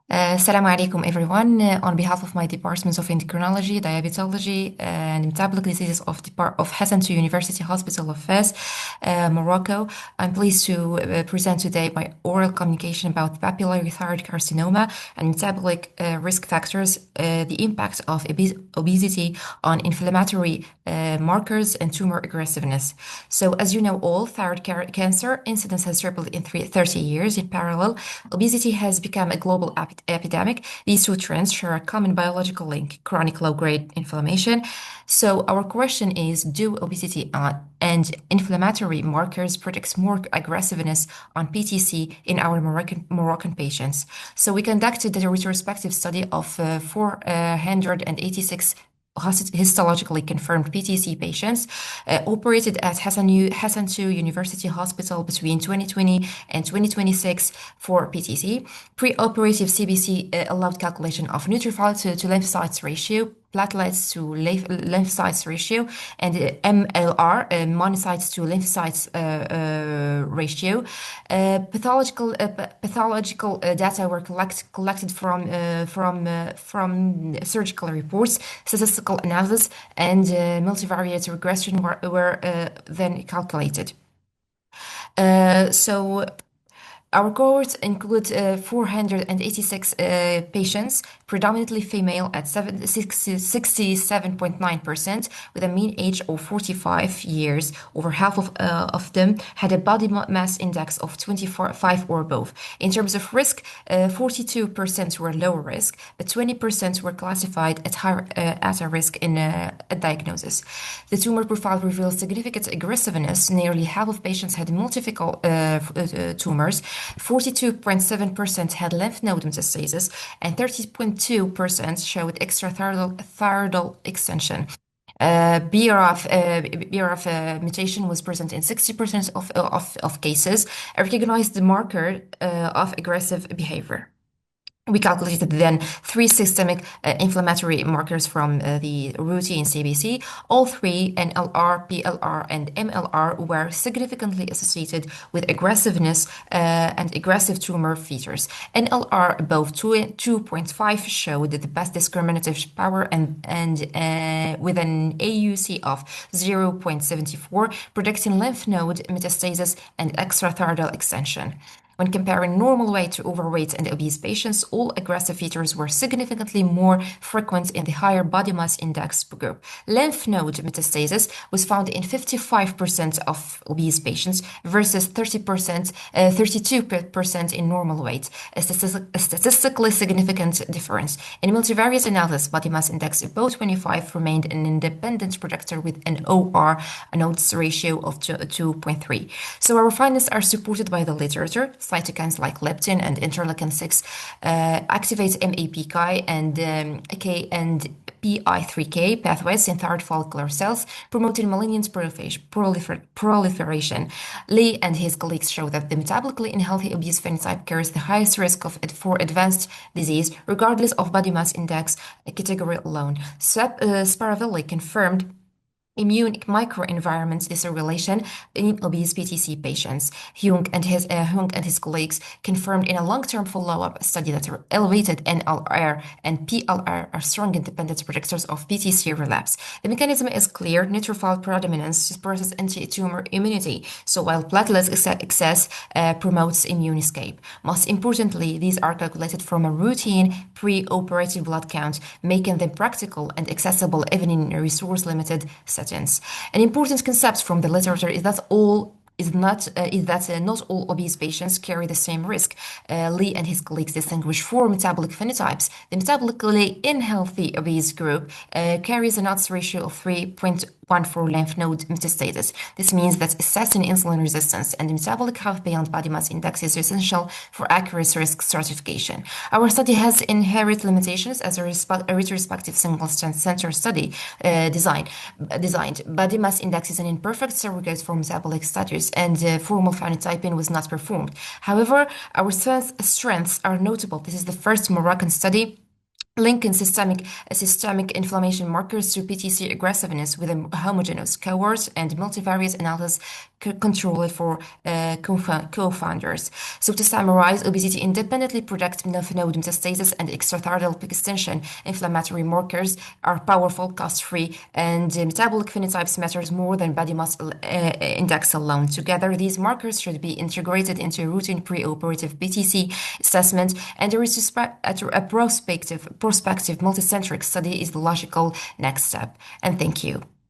Assalamu alaikum, everyone. On behalf of my departments of endocrinology, diabetology, and metabolic diseases of Hassan II University Hospital of Fez, Morocco, I'm pleased to present today my oral communication about papillary thyroid carcinoma and metabolic risk factors, the impact of obesity on inflammatory markers and tumor aggressiveness. So, as you know, all thyroid cancer incidence has tripled in 30 years. In parallel, obesity has become a global epidemic. These two trends share a common biological link, chronic low-grade inflammation. So our question is, do obesity and inflammatory markers predict more aggressiveness on PTC in our Moroccan patients? So we conducted a retrospective study of 486 histologically confirmed PTC patients operated at Hassan II University Hospital between 2020 and 2026 for PTC. Pre-operative CBC allowed calculation of neutrophil to lymphocytes ratio, platelets to lymphocytes ratio, and MLR, monocytes to lymphocytes ratio. Pathological data were collected from surgical reports, statistical analysis, and multivariate regression were then calculated. So our cohorts include 486 patients, predominantly female at 67.9%, with a mean age of 45 years. Over half of them had a body mass index of 25 or above. In terms of risk, 42% were low risk, but 20% were classified at a risk in a diagnosis. The tumor profile reveals significant aggressiveness. Nearly half of patients had multifocal tumors. 42.7% had lymph node metastasis, and 30.2% showed extrathyroidal extension. BRF mutation was present in 60% of cases, a recognized marker of aggressive behavior. We calculated then three systemic inflammatory markers from the routine CBC. All three, NLR, PLR, and MLR, were significantly associated with aggressiveness and aggressive tumor features. NLR above 2.5 showed the best discriminative power and with an AUC of 0.74, predicting lymph node metastasis and extrathyroidal extension. When comparing normal weight to overweight and obese patients, all aggressive features were significantly more frequent in the higher body mass index group. Lymph node metastasis was found in 55% of obese patients versus 32% in normal weight, a statistically significant difference. In multivariate analysis, body mass index above 25 remained an independent predictor with an OR, an odds ratio of 2.3. So our findings are supported by the literature. Cytokines like leptin and interleukin-6 activate MAPK and PI3K pathways in thyroid follicular cells, promoting malignant proliferation. Lee and his colleagues show that the metabolically unhealthy obese phenotype carries the highest risk for advanced disease, regardless of body mass index category alone. Sparavelli confirmed immune microenvironment dysregulation in obese PTC patients. Hung and his colleagues confirmed in a long-term follow-up study that elevated NLR and PLR are strong independent predictors of PTC relapse. The mechanism is clear. Neutrophil predominance suppresses anti-tumor immunity, so while platelet excess promotes immune escape. Most importantly, these are calculated from a routine pre-operative blood count, making them practical and accessible even in resource-limited settings. An important concept from the literature is that not all obese patients carry the same risk. Lee and his colleagues distinguish four metabolic phenotypes. The metabolically unhealthy obese group carries an odds ratio of 3.1 for lymph node metastasis. This means that assessing insulin resistance and metabolic health beyond body mass index is essential for accurate risk stratification. Our study has inherent limitations as a retrospective single-center study designed. Body mass index is an imperfect surrogate for metabolic status, and formal phenotyping was not performed. However, our strengths are notable. This is the first Moroccan study linking systemic inflammation markers to PTC aggressiveness with a homogeneous cohort and multivariate analysis controlled for co-founders. So to summarize, obesity independently predicts lymph node metastasis and extrathyroidal extension. Inflammatory markers are powerful, cost-free, and metabolic phenotypes matters more than body mass index alone. Together, these markers should be integrated into a routine preoperative PTC assessment, and a prospective multicentric study is the logical next step. And thank you.